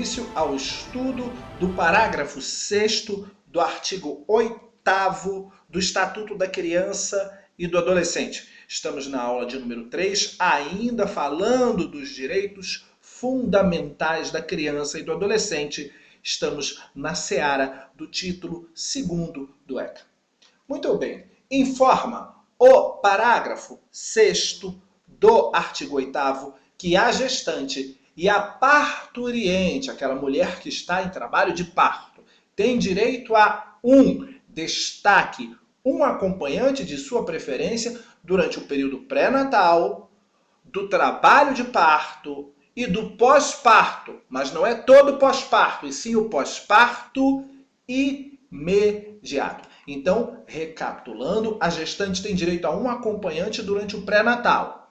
início ao estudo do parágrafo 6º do artigo 8º do Estatuto da Criança e do Adolescente. Estamos na aula de número 3, ainda falando dos direitos fundamentais da criança e do adolescente. Estamos na seara do título 2º do ECA. Muito bem, informa o parágrafo 6º do artigo 8º que a gestante e a parturiente, aquela mulher que está em trabalho de parto, tem direito a destaque, um acompanhante de sua preferência durante o período pré-natal, do trabalho de parto e do pós-parto. Mas não é todo pós-parto, e sim o pós-parto imediato. Então, recapitulando, a gestante tem direito a um acompanhante durante o pré-natal,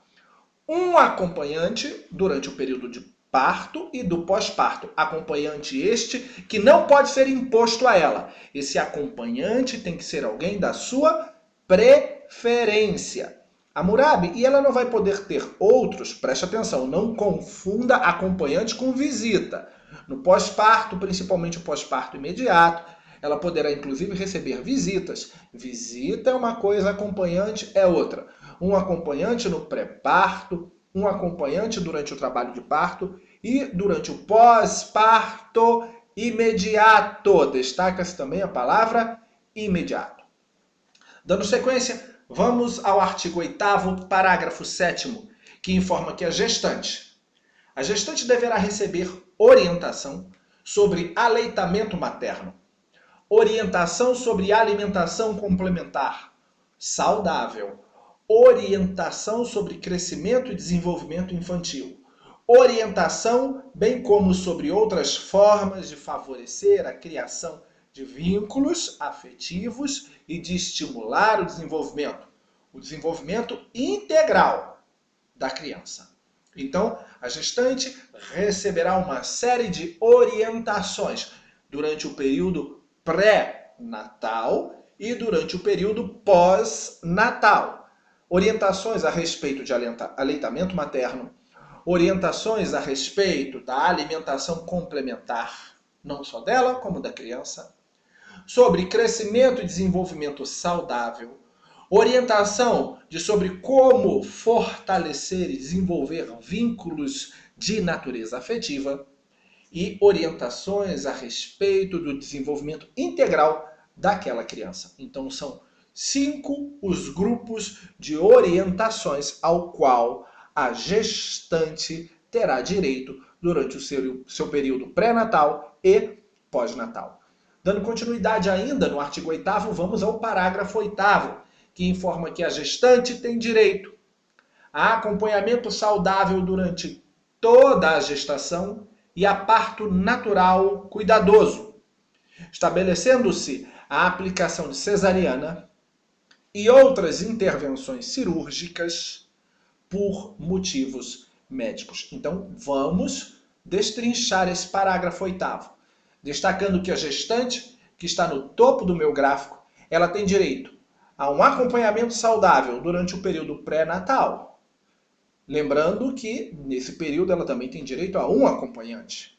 um acompanhante durante o período de parto e do pós-parto. Acompanhante este que não pode ser imposto a ela. Esse acompanhante tem que ser alguém da sua preferência. Hammurabi, e ela não vai poder ter outros, preste atenção, não confunda acompanhante com visita. No pós-parto, principalmente o pós-parto imediato, ela poderá inclusive receber visitas. Visita é uma coisa, acompanhante é outra. Um acompanhante no pré-parto, um acompanhante durante o trabalho de parto e durante o pós-parto imediato. Destaca-se também a palavra imediato. Dando sequência, vamos ao artigo 8º, parágrafo 7º, que informa que a gestante deverá receber orientação sobre aleitamento materno, orientação sobre alimentação complementar saudável, orientação sobre crescimento e desenvolvimento infantil, orientação, bem como sobre outras formas de favorecer a criação de vínculos afetivos e de estimular o desenvolvimento integral da criança. Então, a gestante receberá uma série de orientações durante o período pré-natal e durante o período pós-natal. Orientações a respeito de aleitamento materno, orientações a respeito da alimentação complementar, não só dela, como da criança, sobre crescimento e desenvolvimento saudável, orientação sobre como fortalecer e desenvolver vínculos de natureza afetiva e orientações a respeito do desenvolvimento integral daquela criança. Então, são 5 os grupos de orientações ao qual a gestante terá direito durante o seu período pré-natal e pós-natal. Dando continuidade ainda no artigo 8º, vamos ao parágrafo 8º, que informa que a gestante tem direito a acompanhamento saudável durante toda a gestação e a parto natural cuidadoso, estabelecendo-se a aplicação de cesariana e outras intervenções cirúrgicas por motivos médicos. Então, vamos destrinchar esse parágrafo 8º, destacando que a gestante, que está no topo do meu gráfico, ela tem direito a um acompanhamento saudável durante o período pré-natal. Lembrando que, nesse período, ela também tem direito a um acompanhante.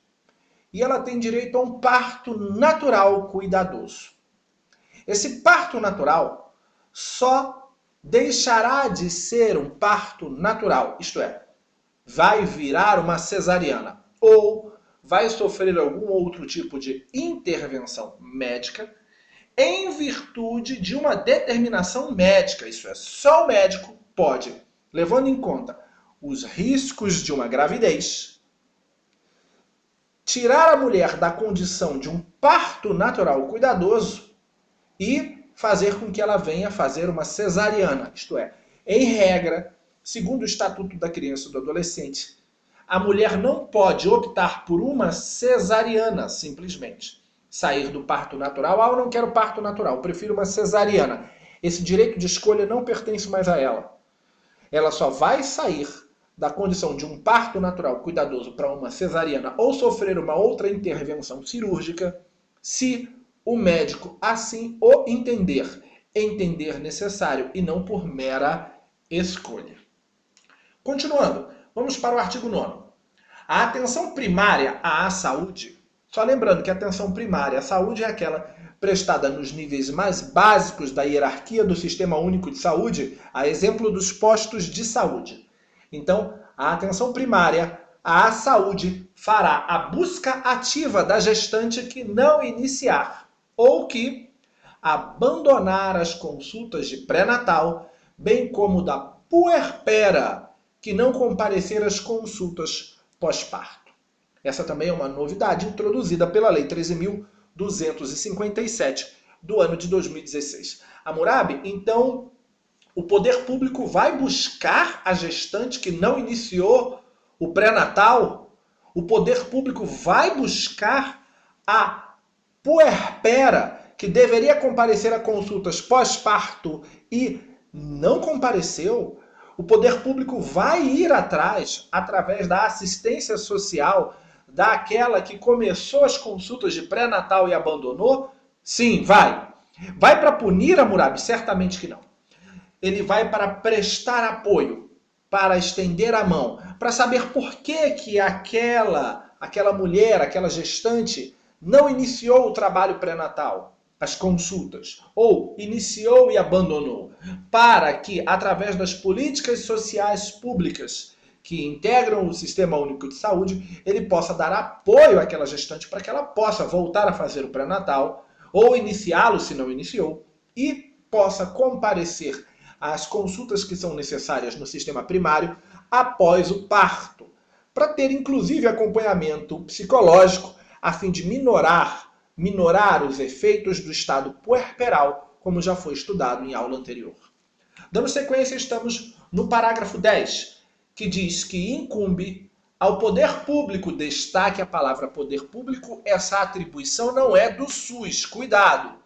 E ela tem direito a um parto natural cuidadoso. Esse parto natural só deixará de ser um parto natural, isto é, vai virar uma cesariana ou vai sofrer algum outro tipo de intervenção médica em virtude de uma determinação médica. Isso é, só o médico pode, levando em conta os riscos de uma gravidez, tirar a mulher da condição de um parto natural cuidadoso e fazer com que ela venha fazer uma cesariana. Isto é, em regra, segundo o Estatuto da Criança e do Adolescente, a mulher não pode optar por uma cesariana, simplesmente. Sair do parto natural, eu não quero parto natural, prefiro uma cesariana. Esse direito de escolha não pertence mais a ela. Ela só vai sair da condição de um parto natural cuidadoso para uma cesariana ou sofrer uma outra intervenção cirúrgica se o médico assim o entender necessário e não por mera escolha. Continuando, vamos para o artigo 9º. A atenção primária à saúde, só lembrando que a atenção primária à saúde é aquela prestada nos níveis mais básicos da hierarquia do Sistema Único de Saúde, a exemplo dos postos de saúde. Então, a atenção primária à saúde fará a busca ativa da gestante que não iniciar ou que abandonar as consultas de pré-natal, bem como da puerpera que não comparecer às consultas pós-parto. Essa também é uma novidade introduzida pela Lei 13.257 do ano de 2016. Hammurabi, então, o poder público vai buscar a gestante que não iniciou o pré-natal? O poder público vai buscar a puerpera que deveria comparecer a consultas pós-parto e não compareceu? O poder público vai ir atrás, através da assistência social, daquela que começou as consultas de pré-natal e abandonou? Sim, vai. Vai para punir Hammurabi? Certamente que não. Ele vai para prestar apoio, para estender a mão, para saber por que aquela mulher, aquela gestante, não iniciou o trabalho pré-natal, as consultas, ou iniciou e abandonou, para que, através das políticas sociais públicas que integram o Sistema Único de Saúde, ele possa dar apoio àquela gestante para que ela possa voltar a fazer o pré-natal, ou iniciá-lo se não iniciou, e possa comparecer às consultas que são necessárias no sistema primário após o parto, para ter inclusive acompanhamento psicológico a fim de minorar os efeitos do estado puerperal, como já foi estudado em aula anterior. Dando sequência, estamos no parágrafo 10, que diz que incumbe ao poder público, destaque a palavra poder público, essa atribuição não é do SUS, cuidado!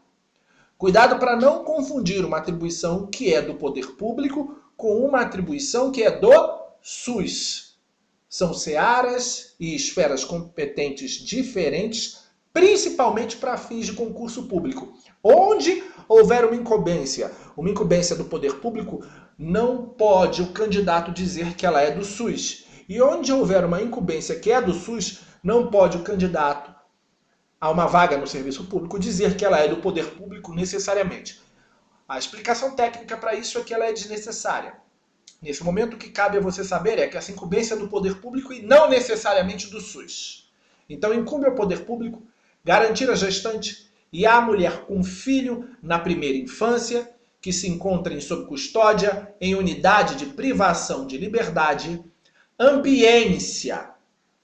Cuidado para não confundir uma atribuição que é do poder público com uma atribuição que é do SUS. São searas e esferas competentes diferentes, principalmente para fins de concurso público. Onde houver uma incumbência do poder público, não pode o candidato dizer que ela é do SUS. E onde houver uma incumbência que é do SUS, não pode o candidato a uma vaga no serviço público dizer que ela é do poder público necessariamente. A explicação técnica para isso é que ela é desnecessária. Nesse momento, o que cabe a você saber é que essa incumbência é do poder público e não necessariamente do SUS. Então, incumbe ao poder público garantir a gestante e à mulher com filho na primeira infância, que se encontrem sob custódia em unidade de privação de liberdade, ambiência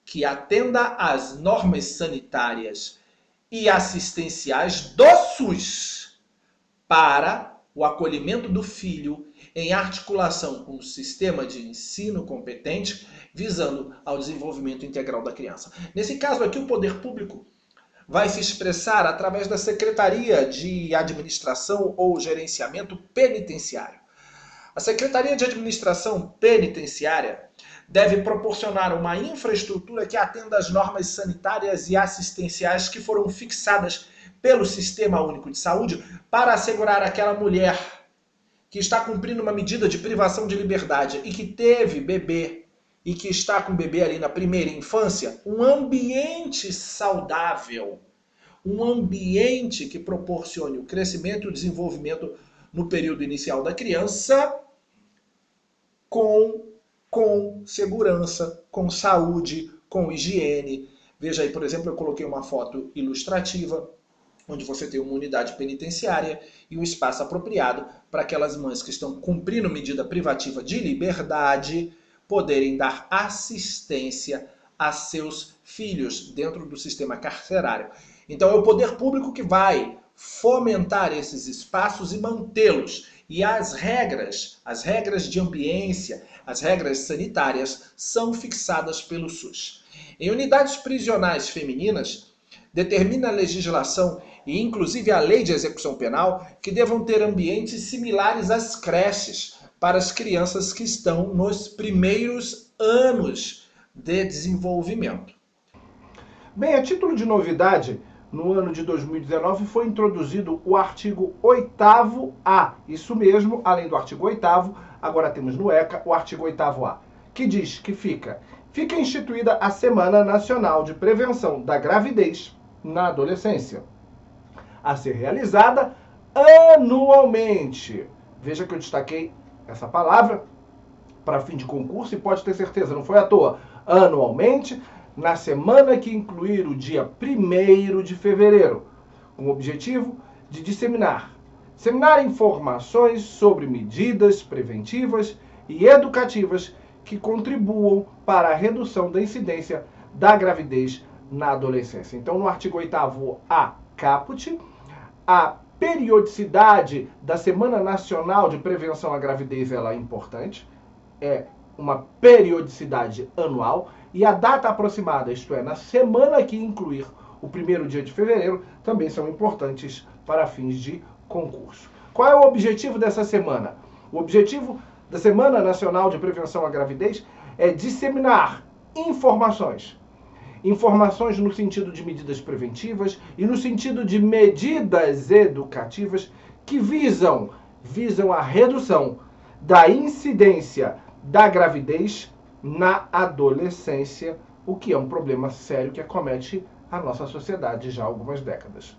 que atenda às normas sanitárias e assistenciais do SUS para o acolhimento do filho em articulação com o sistema de ensino competente, visando ao desenvolvimento integral da criança. Nesse caso aqui, o poder público vai se expressar através da Secretaria de Administração ou Gerenciamento Penitenciário. A Secretaria de Administração Penitenciária deve proporcionar uma infraestrutura que atenda às normas sanitárias e assistenciais que foram fixadas pelo Sistema Único de Saúde para assegurar àquela mulher que está cumprindo uma medida de privação de liberdade e que teve bebê e que está com o bebê ali na primeira infância, um ambiente saudável, um ambiente que proporcione o crescimento e o desenvolvimento no período inicial da criança com segurança, com saúde, com higiene. Veja aí, por exemplo, eu coloquei uma foto ilustrativa, onde você tem uma unidade penitenciária e um espaço apropriado para aquelas mães que estão cumprindo medida privativa de liberdade poderem dar assistência a seus filhos dentro do sistema carcerário. Então é o poder público que vai fomentar esses espaços e mantê-los. E as regras de ambiência, as regras sanitárias são fixadas pelo SUS. Em unidades prisionais femininas, determina a legislação e inclusive a lei de execução penal que devam ter ambientes similares às creches para as crianças que estão nos primeiros anos de desenvolvimento. Bem, a título de novidade, no ano de 2019 foi introduzido o artigo 8º-A. Isso mesmo, além do artigo 8º, agora temos no ECA o artigo 8º-A, que diz que fica fica instituída a Semana Nacional de Prevenção da Gravidez na Adolescência, a ser realizada anualmente. Veja que eu destaquei essa palavra para fim de concurso e pode ter certeza, não foi à toa. Anualmente, na semana que incluir o dia 1º de fevereiro, com o objetivo de disseminar informações sobre medidas preventivas e educativas que contribuam para a redução da incidência da gravidez na adolescência. Então, no artigo 8º-A, caput, a periodicidade da Semana Nacional de Prevenção à Gravidez ela é importante, é uma periodicidade anual, e a data aproximada, isto é, na semana que incluir o 1º dia de fevereiro, também são importantes para fins de concurso. Qual é o objetivo dessa semana? O objetivo da Semana Nacional de Prevenção à Gravidez é disseminar informações no sentido de medidas preventivas e no sentido de medidas educativas que visam a redução da incidência da gravidez na adolescência, o que é um problema sério que acomete a nossa sociedade já há algumas décadas.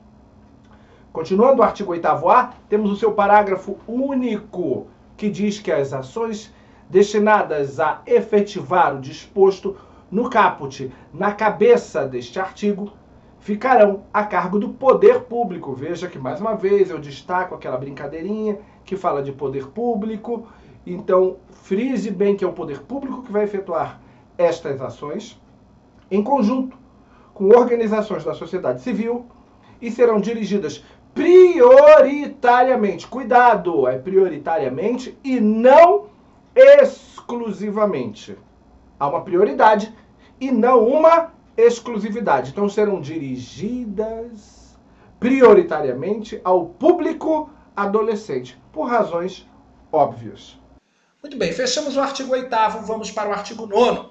Continuando o artigo 8º-A, temos o seu parágrafo único, que diz que as ações destinadas a efetivar o disposto no caput, na cabeça deste artigo, ficarão a cargo do poder público. Veja que, mais uma vez, eu destaco aquela brincadeirinha que fala de poder público. Então, frise bem que é o poder público que vai efetuar estas ações, em conjunto com organizações da sociedade civil, e serão dirigidas prioritariamente, cuidado, é prioritariamente e não exclusivamente. Há uma prioridade e não uma exclusividade. Então serão dirigidas prioritariamente ao público adolescente, por razões óbvias. Muito bem, fechamos o artigo 8º, vamos para o artigo 9º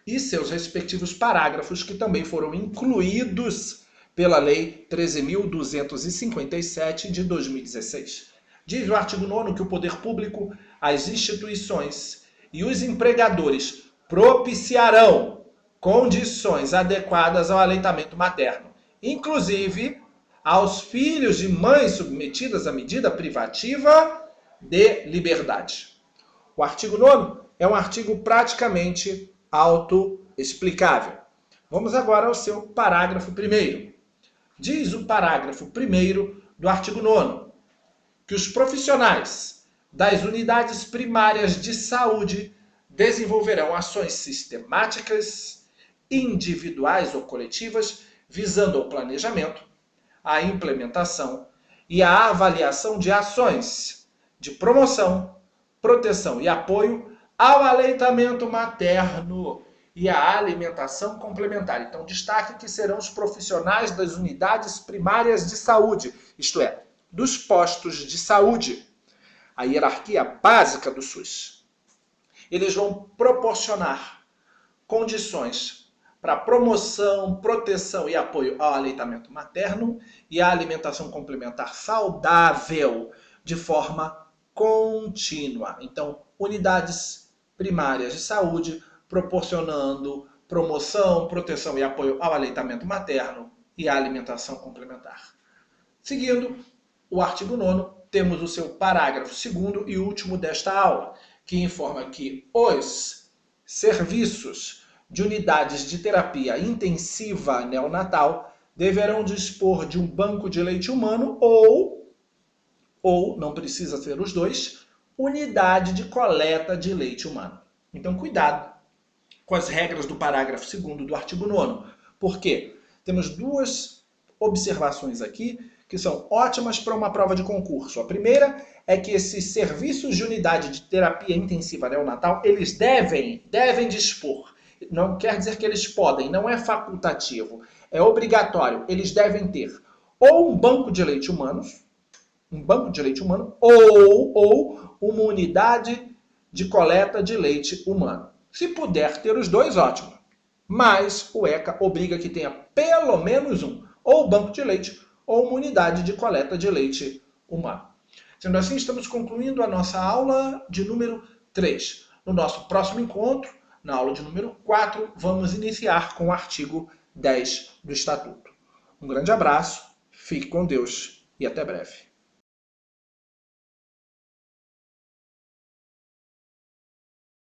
e seus respectivos parágrafos, que também foram incluídos pela Lei 13.257 de 2016. Diz o artigo 9º que o poder público, as instituições e os empregadores propiciarão condições adequadas ao aleitamento materno, inclusive aos filhos de mães submetidas à medida privativa de liberdade. O artigo 9º é um artigo praticamente autoexplicável. Vamos agora ao seu parágrafo 1º. Diz o parágrafo 1º do artigo 9º que os profissionais das unidades primárias de saúde desenvolverão ações sistemáticas, individuais ou coletivas, visando ao planejamento, a implementação e a avaliação de ações de promoção, proteção e apoio ao aleitamento materno e à alimentação complementar. Então, destaque que serão os profissionais das unidades primárias de saúde, isto é, dos postos de saúde, a hierarquia básica do SUS. Eles vão proporcionar condições para promoção, proteção e apoio ao aleitamento materno e à alimentação complementar saudável de forma contínua. Então, unidades primárias de saúde proporcionando promoção, proteção e apoio ao aleitamento materno e à alimentação complementar. Seguindo o artigo 9º, temos o seu parágrafo 2º e último desta aula, que informa que os serviços de unidades de terapia intensiva neonatal deverão dispor de um banco de leite humano ou não precisa ser os dois, unidade de coleta de leite humano. Então, cuidado com as regras do parágrafo 2º do artigo 9º. Por quê? Temos duas observações aqui que são ótimas para uma prova de concurso. A primeira é que esses serviços de unidade de terapia intensiva neonatal, eles devem dispor. Não quer dizer que eles podem, não é facultativo, é obrigatório. Eles devem ter ou um banco de leite humano, ou uma unidade de coleta de leite humano. Se puder ter os dois, ótimo. Mas o ECA obriga que tenha pelo menos um, ou o banco de leite, ou uma unidade de coleta de leite humano. Sendo assim, estamos concluindo a nossa aula de número 3. No nosso próximo encontro, Na aula de número 4, vamos iniciar com o artigo 10 do Estatuto. Um grande abraço, fique com Deus e até breve.